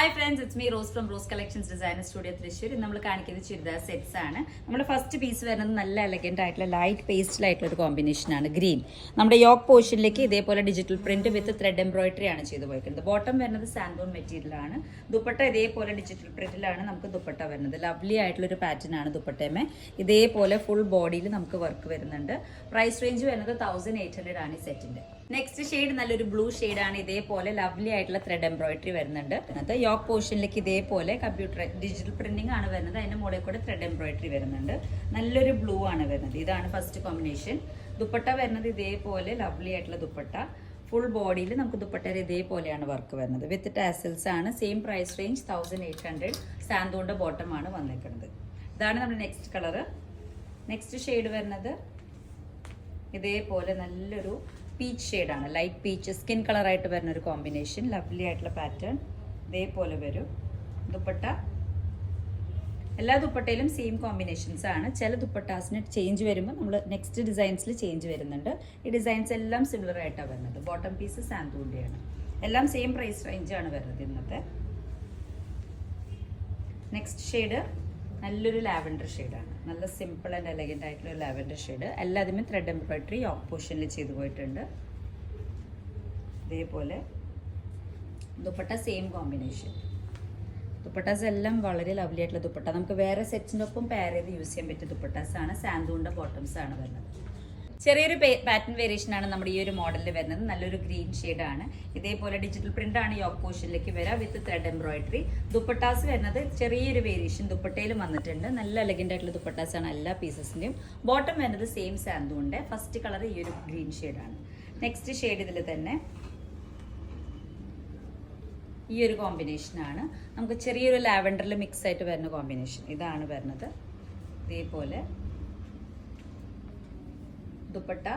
Hi friends, it's me rose from rose collections designer studio Thrissur. നമ്മൾ കാണിക്കുന്ന churidar sets ആണ്. നമ്മുടെ ഫസ്റ്റ് പീസ് വരുന്നത് നല്ല എലഗന്റ് ആയിട്ടുള്ള ലൈറ്റ് പേസ്റ്റിലായിട്ടുള്ള ഒരു കോമ്പിനേഷൻ ആണ്. ഗ്രീൻ നമ്മുടെ യോക്ക് പോർഷനിലേക്ക് ഇതേപോലെ digital print with thread embroidery ആണ് ചെയ്ത് പോയിരിക്കുന്നത്. ബോട്ടം വരുന്നത് സാൻഡോൺ മെറ്റീരിയലാണ്. ദുപ്പട്ട ഇതേപോലെ ഡിജിറ്റൽ പ്രിന്റിലാണ് നമുക്ക് ദുപ്പട്ട വരുന്നത്. ലവ്ലി ആയിട്ടുള്ള ഒരു പാറ്റേൺ ആണ് ദുപ്പട്ടയമേ. ഇതേപോലെ ഫുൾ ബോഡിയിൽ നമുക്ക് വർക്ക് വരുന്നുണ്ട്. പ്രൈസ് റേഞ്ച് വരുന്നത് 1800 ആണ് ഈ സെറ്റിന്റെ. നെക്സ്റ്റ് ഷെയ്ഡ് നല്ലൊരു ബ്ലൂ ആണ്. ഇതേപോലെ ലവ്ലി ആയിട്ടുള്ള ത്രെഡ് എംബ്രോയിഡറി വരുന്നുണ്ട്. അത് യോക്ക് പോർഷനിലേക്ക് ഇതേപോലെ കമ്പ്യൂട്ടർ ഡിജിറ്റൽ പ്രിന്റിംഗ് ആണ് വരുന്നത്. അതിന്റെ മുകളിൽ കൂടെ ത്രെഡ് എംബ്രോയിഡറി വരുന്നുണ്ട്. നല്ലൊരു ബ്ലൂ ആണ് വരുന്നത്. ഇതാണ് ഫസ്റ്റ് കോമ്പിനേഷൻ. ദുപ്പട്ട വരുന്നത് ഇതേപോലെ ലവ്ലി ആയിട്ടുള്ള ദുപ്പട്ട. ഫുൾ ബോഡിയിൽ നമുക്ക് ദുപ്പട്ടയിൽ ഇതേപോലെയാണ് വർക്ക് വരുന്നത്. വിത്ത് ടാസൽസ് ആണ്. Same price range 1800. സാന്തോന്റെ ബോട്ടം ആണ് വന്നിരിക്കുന്നത്. ഇതാണ് നമ്മുടെ നെക്സ്റ്റ് കളറ്. നെക്സ്റ്റ് ഷെയ്ഡ് വരുന്നത് ഇതേപോലെ നല്ലൊരു പീച്ച് ഷെയ്ഡാണ്. ലൈറ്റ് പീച്ച് സ്കിൻ കളറായിട്ട് വരുന്ന ഒരു കോമ്പിനേഷൻ. ലവ്ലി ആയിട്ടുള്ള പാറ്റേൺ ഇതേപോലെ വരും. ദുപ്പട്ട എല്ലാ ദുപ്പട്ടയിലും സെയിം കോമ്പിനേഷൻസ് ആണ്. ചില ദുപ്പട്ടാസിന് ചേഞ്ച് വരുമ്പോൾ നമ്മൾ നെക്സ്റ്റ് ഡിസൈൻസിൽ ചേഞ്ച് വരുന്നുണ്ട്. ഈ ഡിസൈൻസ് എല്ലാം സിമിലർ ആയിട്ടാണ് വരുന്നത്. ബോട്ടം പീസ് സാന്തൂണ്ടിയാണ്. എല്ലാം സെയിം പ്രൈസ് റേഞ്ചാണ് വരുന്നത് ഇന്നത്തെ. നെക്സ്റ്റ് ഷെയ്ഡ് നല്ലൊരു ലാവൻഡർ ഷെയ്ഡാണ്. നല്ല സിമ്പിൾ ആൻഡ് എലഗന്റ് ആയിട്ടുള്ള ഒരു ലാവൻഡർ ഷെയ്ഡ്. എല്ലാതും ത്രെഡ് എംബ്രോയിഡറി യോക്ക് പോർഷനിൽ ചെയ്തു പോയിട്ടുണ്ട്. ഇതേപോലെ ദുപ്പട്ട സെയിം കോമ്പിനേഷൻ. ദുപ്പട്ടാസ് എല്ലാം വളരെ ലവ്ലി ആയിട്ടുള്ള ദുപ്പട്ട. നമുക്ക് വേറെ സെറ്റ്സിൻ്റെ ഒപ്പം പെയർ ചെയ്ത് യൂസ് ചെയ്യാൻ പറ്റിയ ദുപ്പട്ടാസ് ആണ്. സാന്തൂണിൻ്റെ ബോട്ടംസ് ആണ് വരുന്നത്. ചെറിയൊരു പാറ്റേൺ വേരിയേഷൻ ആണ് നമ്മുടെ ഈ ഒരു മോഡലിൽ വരുന്നത്. നല്ലൊരു ഗ്രീൻ ഷെയ്ഡാണ്. ഇതേപോലെ ഡിജിറ്റൽ പ്രിന്റ് ആണ് യോക്ക് പോർഷനിലേക്ക് വരാം വിത്ത് ത്രെഡ് എംബ്രോയിഡറി. ദുപ്പട്ടാസ് വരുന്നത് ചെറിയൊരു വേരിയേഷൻ ദുപ്പട്ടയിലും വന്നിട്ടുണ്ട്. നല്ല എലഗന്റ് ആയിട്ടുള്ള ദുപ്പട്ടാസ് ആണ് എല്ലാ പീസസിന്റെയും. ബോട്ടം വരുന്നത് സെയിം സാന്തൂണിന്റെ. ഫസ്റ്റ് കളർ ഈ ഒരു ഗ്രീൻ ഷെയ്ഡാണ്. നെക്സ്റ്റ് ഷെയ്ഡ് ഇതിൽ തന്നെ ഈ ഒരു കോമ്പിനേഷൻ ആണ്. നമുക്ക് ചെറിയൊരു ലാവൻഡറിൽ മിക്സ് ആയിട്ട് വരുന്ന കോമ്പിനേഷൻ ഇതാണ് വരുന്നത്. ഇതേപോലെ ദുപ്പട്ട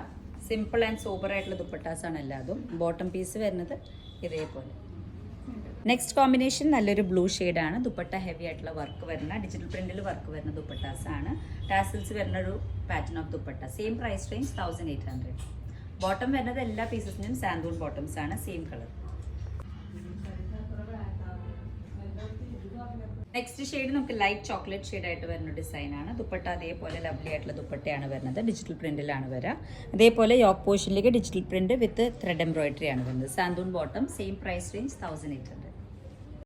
സിമ്പിൾ ആൻഡ് സോബർ ആയിട്ടുള്ള ദുപ്പട്ടാസ് ആണ് എല്ലാതും. ബോട്ടം പീസ് വരുന്നത് ഇതേപോലെ. നെക്സ്റ്റ് കോമ്പിനേഷൻ നല്ലൊരു ബ്ലൂ ആണ്. ദുപ്പട്ട ഹെവി ആയിട്ടുള്ള വർക്ക് വരുന്ന ഡിജിറ്റൽ പ്രിന്റിൽ വർക്ക് വരുന്ന ദുപ്പട്ടാസ് ആണ്. ടാസിൽസ് വരുന്ന ഒരു pattern of dupatta. Same price range 1800. Bottom വരുന്നത് എല്ലാ പീസസിനും സാന്തൂൺ ബോട്ടംസ് ആണ്. Same colour. നെക്സ്റ്റ് ഷെയ്ഡ് നമുക്ക് ലൈറ്റ് ചോക്ലേറ്റ് ഷെയ്ഡ് ആയിട്ട് വരുന്ന ഡിസൈൻ ആണ്. ദുപ്പട്ട അതേപോലെ ലവ്ലി ആയിട്ടുള്ള ദുപ്പട്ടയാണ് വരുന്നത്. ഡിജിറ്റൽ പ്രിന്റിലാണ് വരിക. അതേപോലെ യോക്ക് പോർഷനിലേക്ക് digital print with thread embroidery ആണ് വരുന്നത്. സാന്തൂൺ ബോട്ടം. Same price range 1800.